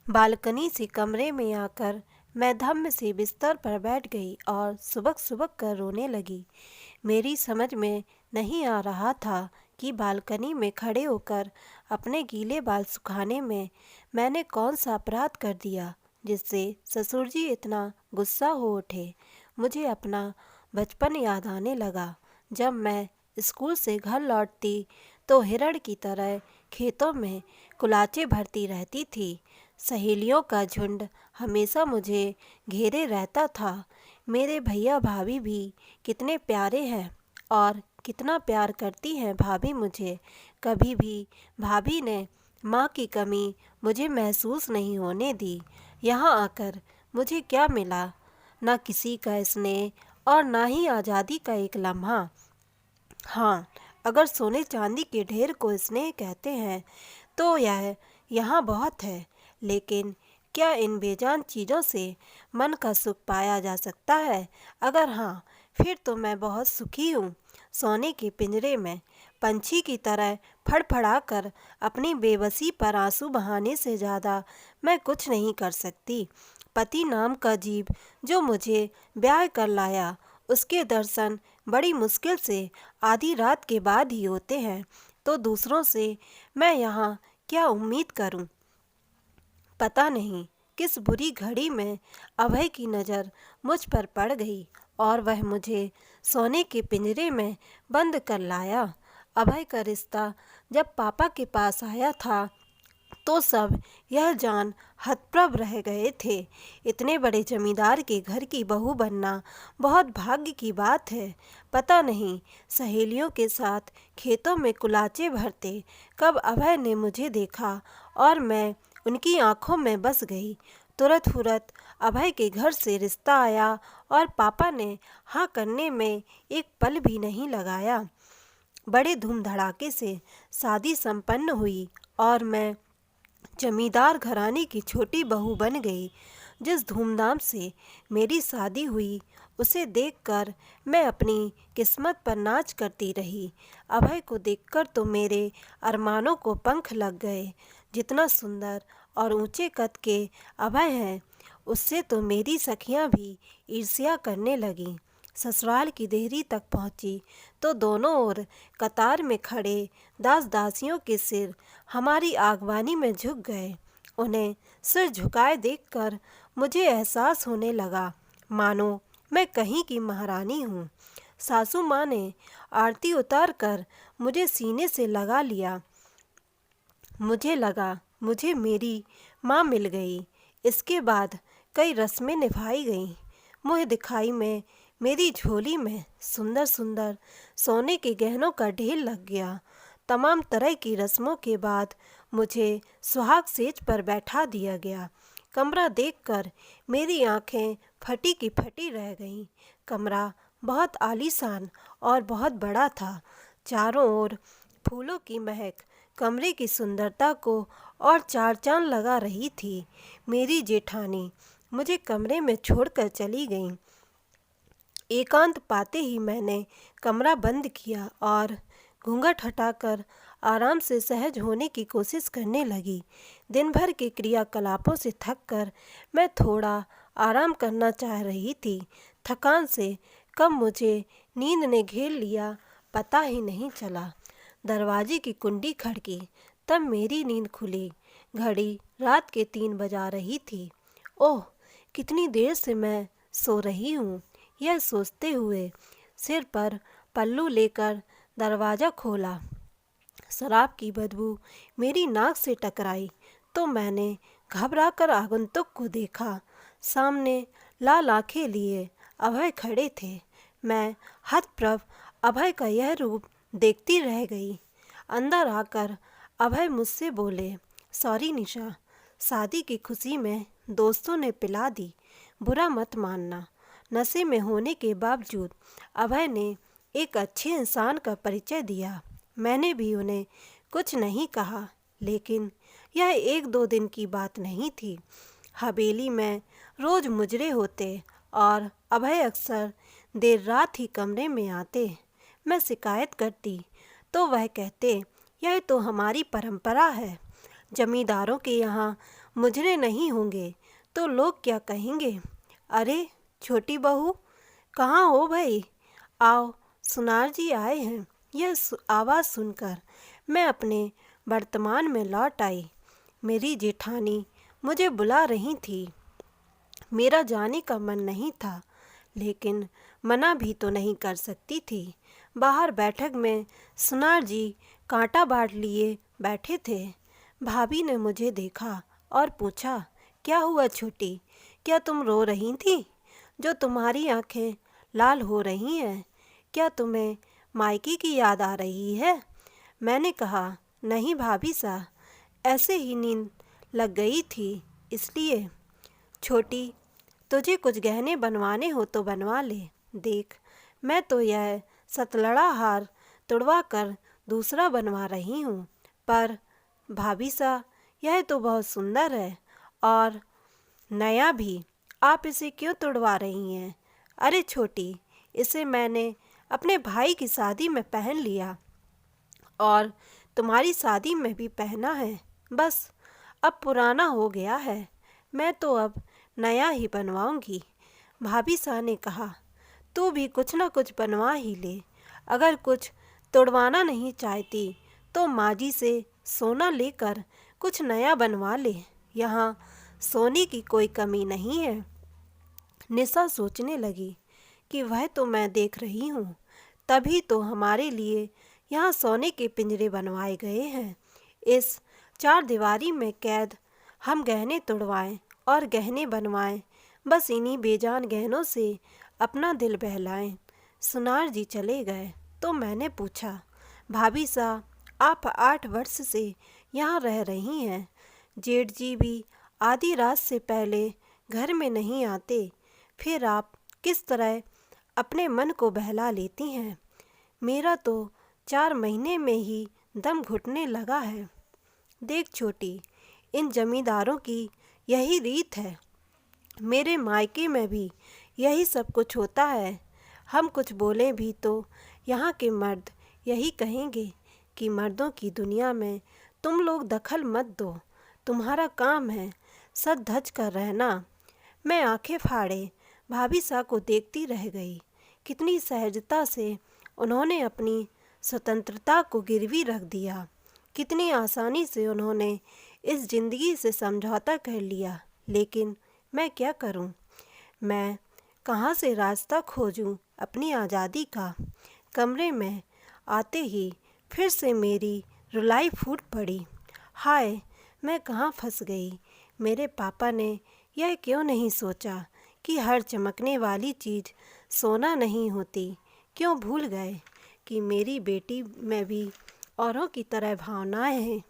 Balcony से कमरे में आकर मैं धम्म से बिस्तर पर बैठ गई और सुबक सुबक कर रोने लगी। मेरी समझ में नहीं आ रहा था कि बालकनी में खड़े होकर अपने गीले बाल सुखाने में मैंने कौन सा अपराध कर दिया जिससे ससुर जी इतना गुस्सा हो उठे। मुझे अपना बचपन याद आने लगा। जब मैं स्कूल से घर लौटती तो हिरण की तरह खेतों में कुलाचे भरती रहती थी। सहेलियों का झुंड हमेशा मुझे घेरे रहता था। मेरे भैया भाभी भी कितने प्यारे हैं और कितना प्यार करती हैं भाभी मुझे। कभी भी भाभी ने माँ की कमी मुझे महसूस नहीं होने दी। यहाँ आकर मुझे क्या मिला? न किसी का स्नेह और ना ही आज़ादी का एक लम्हा। हाँ, अगर सोने चांदी के ढेर को स्नेह कहते हैं तो यह यहाँ बहुत है। लेकिन क्या इन बेजान चीज़ों से मन का सुख पाया जा सकता है? अगर हाँ, फिर तो मैं बहुत सुखी हूँ। सोने के पिंजरे में पंछी की तरह फड़फड़ाकर अपनी बेबसी पर आंसू बहाने से ज़्यादा मैं कुछ नहीं कर सकती। पति नाम का जीव जो मुझे ब्याह कर लाया, उसके दर्शन बड़ी मुश्किल से आधी रात के बाद ही होते हैं, तो दूसरों से मैं यहाँ क्या उम्मीद करूं? पता नहीं किस बुरी घड़ी में अभय की नज़र मुझ पर पड़ गई और वह मुझे सोने के पिंजरे में बंद कर लाया। अभय का रिश्ता जब पापा के पास आया था तो सब यह जान हतप्रभ रह गए थे। इतने बड़े जमींदार के घर की बहू बनना बहुत भाग्य की बात है। पता नहीं सहेलियों के साथ खेतों में कुलाचे भरते कब अभय ने मुझे देखा और मैं उनकी आंखों में बस गई। तुरंत फुरत अभय के घर से रिश्ता आया और पापा ने हाँ करने में एक पल भी नहीं लगाया। बड़े धूम धड़ाके से शादी संपन्न हुई और मैं जमींदार घराने की छोटी बहू बन गई। जिस धूमधाम से मेरी शादी हुई उसे देखकर मैं अपनी किस्मत पर नाच करती रही। अभय को देखकर तो मेरे अरमानों को पंख लग गए। जितना सुंदर और ऊंचे कद के अभय हैं, उससे तो मेरी सखियां भी ईर्ष्या करने लगीं। ससुराल की देहरी तक पहुंची तो दोनों ओर कतार में खड़े दास दासियों के सिर हमारी आगवानी में झुक गए। उन्हें सिर झुकाए देखकर मुझे एहसास होने लगा मानो मैं कहीं की महारानी हूँ। सासू माँ ने आरती उतार कर मुझे सीने से लगा लिया। मुझे लगा मुझे मेरी माँ मिल गई। इसके बाद कई रस्में निभाई गईं। मुँह दिखाई में मेरी झोली में सुंदर सुंदर सोने के गहनों का ढेर लग गया। तमाम तरह की रस्मों के बाद मुझे सुहाग सेज पर बैठा दिया गया। कमरा देखकर मेरी आंखें फटी की फटी रह गईं। कमरा बहुत आलीशान और बहुत बड़ा था। चारों ओर फूलों की महक कमरे की सुंदरता को और चार चांद लगा रही थी। मेरी जेठानी मुझे कमरे में छोड़कर चली गई। एकांत पाते ही मैंने कमरा बंद किया और घूंघट हटाकर आराम से सहज होने की कोशिश करने लगी। दिन भर के क्रियाकलापों से थककर मैं थोड़ा आराम करना चाह रही थी। थकान से कब मुझे नींद ने घेर लिया पता ही नहीं चला। दरवाजे की कुंडी खड़की, तब मेरी नींद खुली। घड़ी रात के 3 बजा रही थी। ओह, कितनी देर से मैं सो रही हूँ, यह सोचते हुए सिर पर पल्लू लेकर दरवाज़ा खोला। शराब की बदबू मेरी नाक से टकराई तो मैंने घबराकर आगंतुक को देखा। सामने लाल आंखें लिए अभय खड़े थे। मैं हतप्रभ अभय का यह रूप देखती रह गई। अंदर आकर अभय मुझसे बोले, सॉरी निशा, शादी की खुशी में दोस्तों ने पिला दी, बुरा मत मानना। नशे में होने के बावजूद अभय ने एक अच्छे इंसान का परिचय दिया। मैंने भी उन्हें कुछ नहीं कहा, लेकिन यह 1-2 दिन की बात नहीं थी। हवेली में रोज़ मुजरे होते और अभय अक्सर देर रात ही कमरे में आते। मैं शिकायत करती तो वह कहते, यह तो हमारी परंपरा है। जमींदारों के यहाँ मुजरे नहीं होंगे तो लोग क्या कहेंगे। अरे छोटी बहू, कहाँ हो भाई? आओ, सुनार जी आए हैं। यह आवाज़ सुनकर मैं अपने वर्तमान में लौट आई। मेरी जेठानी मुझे बुला रही थी। मेरा जाने का मन नहीं था, लेकिन मना भी तो नहीं कर सकती थी। बाहर बैठक में सुनार जी कांटा बाट लिए बैठे थे। भाभी ने मुझे देखा और पूछा, क्या हुआ छोटी, क्या तुम रो रही थी? जो तुम्हारी आंखें लाल हो रही हैं, क्या तुम्हें मायके की याद आ रही है? मैंने कहा, नहीं भाभी सा, ऐसे ही नींद लग गई थी इसलिए। छोटी, तुझे कुछ गहने बनवाने हो तो बनवा ले। देख, मैं तो यह सतलड़ा हार तुड़वा कर दूसरा बनवा रही हूँ। पर भाभी सा, यह तो बहुत सुंदर है और नया भी। आप इसे क्यों तुड़वा रही हैं? अरे छोटी, इसे मैंने अपने भाई की शादी में पहन लिया और तुम्हारी शादी में भी पहना है। बस अब पुराना हो गया है, मैं तो अब नया ही बनवाऊंगी। भाभी साह ने कहा, तू भी कुछ ना कुछ बनवा ही ले। अगर कुछ तुड़वाना नहीं चाहती तो माँ जी से सोना लेकर कुछ नया बनवा ले। यहाँ सोने की कोई कमी नहीं है। निशा सोचने लगी कि वह तो मैं देख रही हूँ, तभी तो हमारे लिए यहाँ सोने के पिंजरे बनवाए गए हैं। इस चार दीवारी में कैद हम गहने तुड़वाएं और गहने बनवाएं, बस इन्हीं बेजान गहनों से अपना दिल बहलाएं। सुनार जी चले गए तो मैंने पूछा, भाभी सा, आप 8 वर्ष से यहाँ रह रही हैं। जेठ जी भी आधी रात से पहले घर में नहीं आते, फिर आप किस तरह अपने मन को बहला लेती हैं? मेरा तो 4 महीने में ही दम घुटने लगा है। देख छोटी, इन जमींदारों की यही रीत है। मेरे मायके में भी यही सब कुछ होता है। हम कुछ बोलें भी तो यहाँ के मर्द यही कहेंगे कि मर्दों की दुनिया में तुम लोग दखल मत दो, तुम्हारा काम है सज धज कर रहना। मैं आंखें फाड़े भाभी सा को देखती रह गई। कितनी सहजता से उन्होंने अपनी स्वतंत्रता को गिरवी रख दिया, कितनी आसानी से उन्होंने इस जिंदगी से समझौता कर लिया। लेकिन मैं क्या करूं? मैं कहाँ से रास्ता खोजूं अपनी आज़ादी का? कमरे में आते ही फिर से मेरी रुलाई फूट पड़ी। हाय, मैं कहाँ फंस गई? मेरे पापा ने यह क्यों नहीं सोचा कि हर चमकने वाली चीज़ सोना नहीं होती? क्यों भूल गए कि मेरी बेटी में भी औरों की तरह भावनाएं हैं?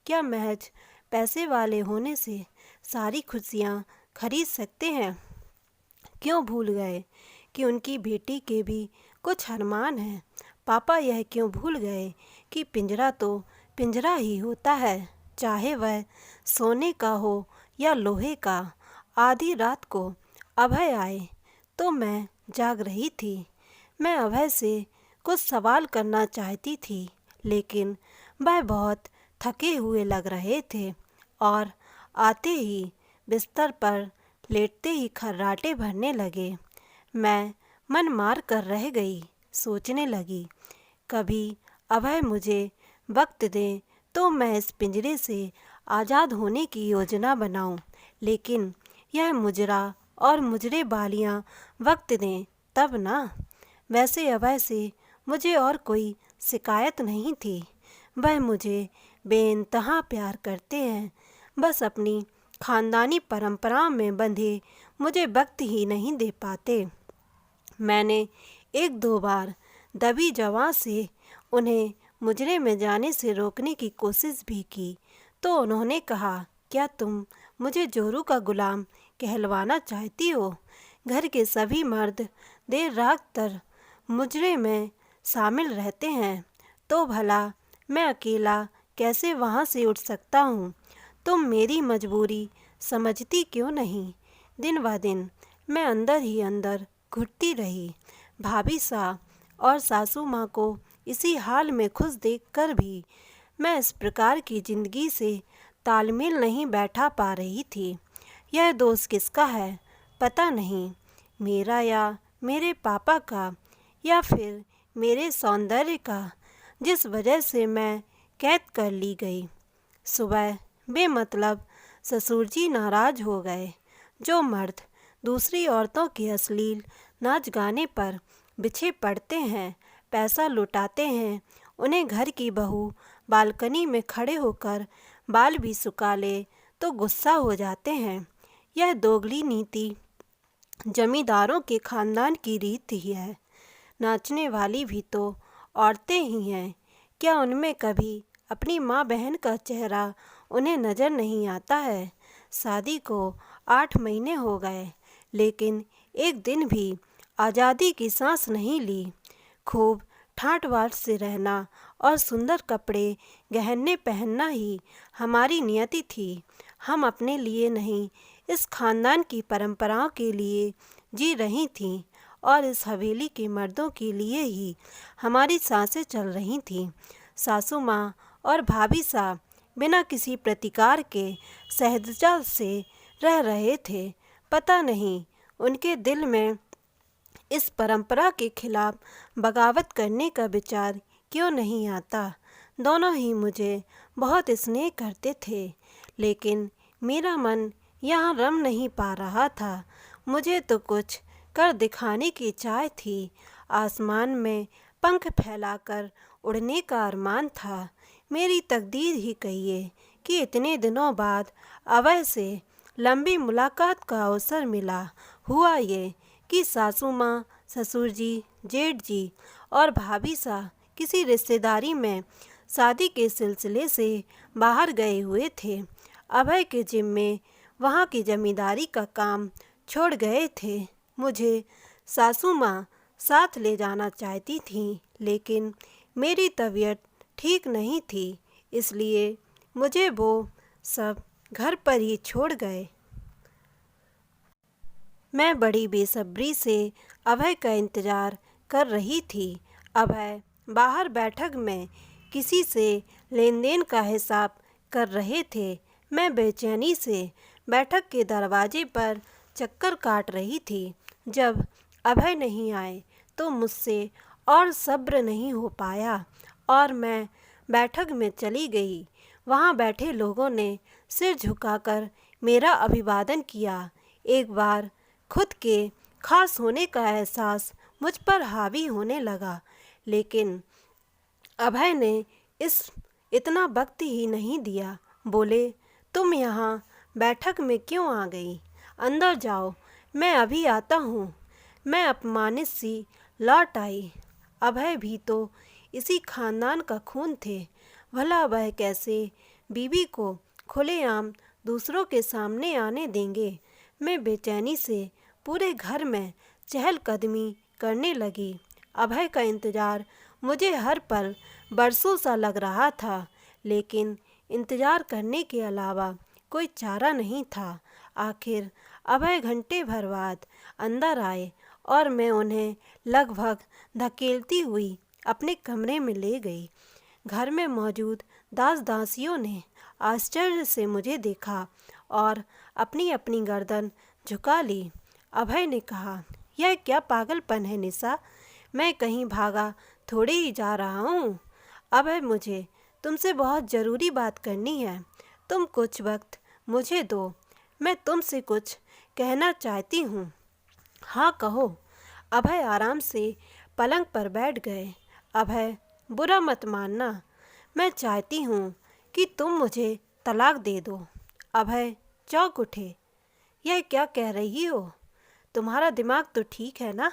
क्या महज पैसे वाले होने से सारी खुशियाँ खरीद सकते हैं? क्यों भूल गए कि उनकी बेटी के भी कुछ अरमान हैं? पापा यह क्यों भूल गए कि पिंजरा तो पिंजरा ही होता है, चाहे वह सोने का हो या लोहे का। आधी रात को अभय आए तो मैं जाग रही थी। मैं अभय से कुछ सवाल करना चाहती थी, लेकिन वह बहुत थके हुए लग रहे थे और आते ही बिस्तर पर लेटते ही खर्राटे भरने लगे। मैं मन मार कर रह गई, सोचने लगी, कभी अभय मुझे वक्त दे तो मैं इस पिंजरे से आज़ाद होने की योजना बनाऊं, लेकिन यह मुजरा और मुजरे बालियां वक्त दें तब ना। वैसे अभय से मुझे और कोई शिकायत नहीं थी। वह मुझे बेइंतहा प्यार करते हैं, बस अपनी खानदानी परंपरा में बंधे मुझे वक्त ही नहीं दे पाते। मैंने 1-2 बार दबी जवां से उन्हें मुजरे में जाने से रोकने की कोशिश भी की, तो उन्होंने कहा, क्या तुम मुझे जोरू का गुलाम कहलवाना चाहती हो? घर के सभी मर्द देर रात तक मुजरे में शामिल रहते हैं, तो भला मैं अकेला कैसे वहाँ से उठ सकता हूँ? तुम मेरी मजबूरी समझती क्यों नहीं? दिन ब दिन मैं अंदर ही अंदर घुटती रही। भाभी सा और सासू माँ को इसी हाल में खुश देखकर भी मैं इस प्रकार की ज़िंदगी से तालमेल नहीं बैठा पा रही थी। यह दोष किसका है पता नहीं, मेरा या मेरे पापा का, या फिर मेरे सौंदर्य का, जिस वजह से मैं कैद कर ली गई। सुबह बेमतलब ससुर जी नाराज हो गए। जो मर्द दूसरी औरतों के अश्लील नाच गाने पर पीछे पड़ते हैं, पैसा लुटाते हैं, उन्हें घर की बहू बालकनी में खड़े होकर बाल भी सुखा ले तो गुस्सा हो जाते हैं। यह दोगली नीति जमींदारों के खानदान की रीत ही है। नाचने वाली भी तो औरतें ही हैं। क्या उनमें कभी अपनी माँ बहन का चेहरा उन्हें नज़र नहीं आता है? शादी को 8 महीने हो गए, लेकिन एक दिन भी आज़ादी की सांस नहीं ली। खूब ठाट बाट से रहना और सुंदर कपड़े गहने पहनना ही हमारी नियति थी। हम अपने लिए नहीं, इस खानदान की परंपराओं के लिए जी रही थीं, और इस हवेली के मर्दों के लिए ही हमारी सांसें चल रही थीं। सासू माँ और भाभी साहब बिना किसी प्रतिकार के सहजता से रह रहे थे। पता नहीं उनके दिल में इस परंपरा के खिलाफ बगावत करने का विचार क्यों नहीं आता। दोनों ही मुझे बहुत स्नेह करते थे, लेकिन मेरा मन यहाँ रम नहीं पा रहा था। मुझे तो कुछ कर दिखाने की चाह थी। आसमान में पंख फैलाकर उड़ने का अरमान था। मेरी तकदीर ही कहिए कि इतने दिनों बाद अभय से लंबी मुलाकात का अवसर मिला। हुआ ये कि सासू माँ, ससुर जी, जेठ जी और भाभी साहब किसी रिश्तेदारी में शादी के सिलसिले से बाहर गए हुए थे। अभय के जिम्मे वहाँ की जमींदारी का काम छोड़ गए थे। मुझे सासू माँ साथ ले जाना चाहती थीं, लेकिन मेरी तबीयत ठीक नहीं थी, इसलिए मुझे वो सब घर पर ही छोड़ गए। मैं बड़ी बेसब्री से अभय का इंतज़ार कर रही थी। अभय बाहर बैठक में किसी से लेन देन का हिसाब कर रहे थे। मैं बेचैनी से बैठक के दरवाजे पर चक्कर काट रही थी। जब अभय नहीं आए तो मुझसे और सब्र नहीं हो पाया और मैं बैठक में चली गई। वहाँ बैठे लोगों ने सिर झुकाकर मेरा अभिवादन किया। एक बार खुद के खास होने का एहसास मुझ पर हावी होने लगा, लेकिन अभय ने इतना वक्त ही नहीं दिया। बोले, तुम यहाँ बैठक में क्यों आ गई? अंदर जाओ, मैं अभी आता हूँ। मैं अपमानित सी लौट आई। अभय भी तो इसी खानदान का खून थे। भला अभय कैसे बीवी को खुलेआम दूसरों के सामने आने देंगे? मैं बेचैनी से पूरे घर में चहलकदमी करने लगी। अभय का इंतज़ार मुझे हर पल बरसों सा लग रहा था, लेकिन इंतज़ार करने के अलावा कोई चारा नहीं था। आखिर अभय घंटे भर बाद अंदर आए और मैं उन्हें लगभग धकेलती हुई अपने कमरे में ले गई। घर में मौजूद दास दासियों ने आश्चर्य से मुझे देखा और अपनी अपनी गर्दन झुका ली। अभय ने कहा, यह क्या पागलपन है निशा? मैं कहीं भागा थोड़े ही जा रहा हूँ। अभय, मुझे तुमसे बहुत ज़रूरी बात करनी है। तुम कुछ वक्त मुझे दो, मैं तुमसे कुछ कहना चाहती हूँ। हाँ कहो। अभय आराम से पलंग पर बैठ गए। अभय, बुरा मत मानना, मैं चाहती हूँ कि तुम मुझे तलाक दे दो। अभय चौंक उठे। यह क्या कह रही हो? तुम्हारा दिमाग तो ठीक है ना?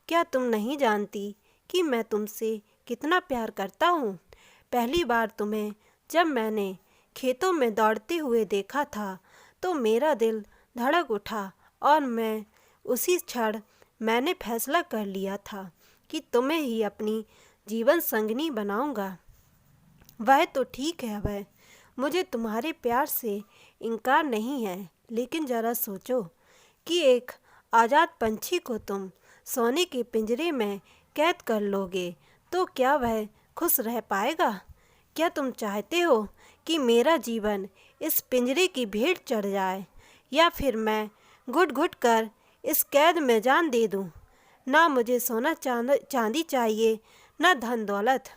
क्या तुम नहीं जानती कि मैं तुमसे कितना प्यार करता हूँ? पहली बार तुम्हें जब मैंने खेतों में दौड़ते हुए देखा था तो मेरा दिल धड़क उठा और मैं उसी क्षण मैंने फैसला कर लिया था कि तुम्हें ही अपनी जीवन संगिनी बनाऊंगा। वह तो ठीक है अभय, मुझे तुम्हारे प्यार से इनकार नहीं है, लेकिन ज़रा सोचो कि एक आज़ाद पंछी को तुम सोने के पिंजरे में कैद कर लोगे तो क्या वह खुश रह पाएगा? क्या तुम चाहते हो कि मेरा जीवन इस पिंजरे की भीड़ चढ़ जाए, या फिर मैं घुट घुट कर इस कैद में जान दे दूं। ना मुझे सोना चांदी चाहिए, ना धन दौलत।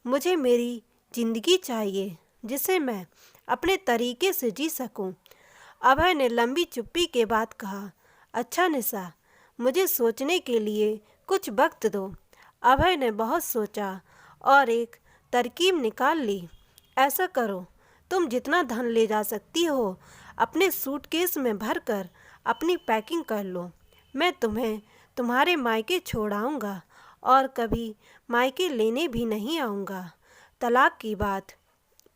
मुझे मेरी जिंदगी चाहिए जिसे मैं अपने तरीके से जी सकूं। अभय ने लंबी चुप्पी के बाद कहा, अच्छा निशा, मुझे सोचने के लिए कुछ वक्त दो। अभय ने बहुत सोचा और एक तरकीब निकाल ली। ऐसा करो, तुम जितना धन ले जा सकती हो अपने सूटकेस में भरकर अपनी पैकिंग कर लो। मैं तुम्हें तुम्हारे मायके छोड़ आऊँगा और कभी मायके लेने भी नहीं आऊँगा। तलाक की बात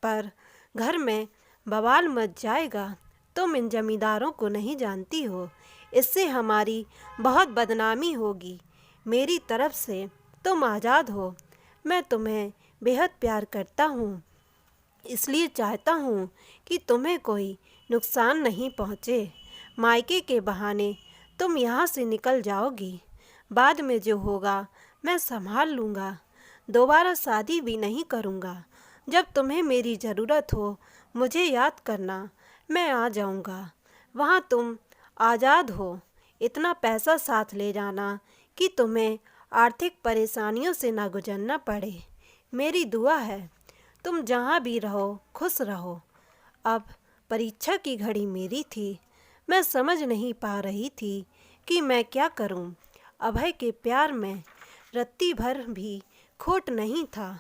पर घर में बवाल मच जाएगा। तुम इन जमींदारों को नहीं जानती हो, इससे हमारी बहुत बदनामी होगी। मेरी तरफ से तुम आज़ाद हो। मैं तुम्हें बेहद प्यार करता हूँ, इसलिए चाहता हूँ कि तुम्हें कोई नुकसान नहीं पहुँचे। मायके के बहाने तुम यहाँ से निकल जाओगी। बाद में जो होगा मैं संभाल लूँगा। दोबारा शादी भी नहीं करूँगा। जब तुम्हें मेरी ज़रूरत हो मुझे याद करना, मैं आ जाऊँगा। वहाँ तुम आज़ाद हो। इतना पैसा साथ ले जाना कि तुम्हें आर्थिक परेशानियों से ना गुजरना पड़े। मेरी दुआ है तुम जहाँ भी रहो खुश रहो। अब परीक्षा की घड़ी मेरी थी। मैं समझ नहीं पा रही थी कि मैं क्या करूं। अभय के प्यार में रत्ती भर भी खोट नहीं था।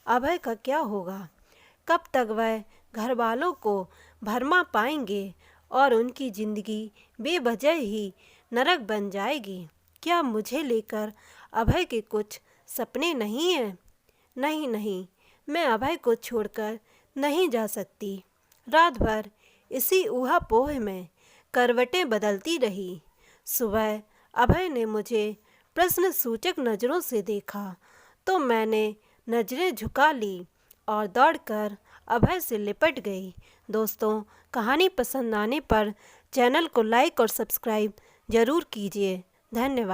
अभय का क्या होगा? कब तक वह घर वालों को भरमा पाएंगे और उनकी ज़िंदगी बेवजह ही नरक बन जाएगी। क्या मुझे लेकर अभय के कुछ सपने नहीं हैं? नहीं नहीं, मैं अभय को छोड़कर नहीं जा सकती। रात भर इसी ऊहापोह में करवटें बदलती रही। सुबह अभय ने मुझे प्रश्न सूचक नज़रों से देखा तो मैंने नज़रें झुका ली और दौड़कर अभय से लिपट गई। दोस्तों, कहानी पसंद आने पर चैनल को लाइक और सब्सक्राइब ज़रूर कीजिए। धन्यवाद।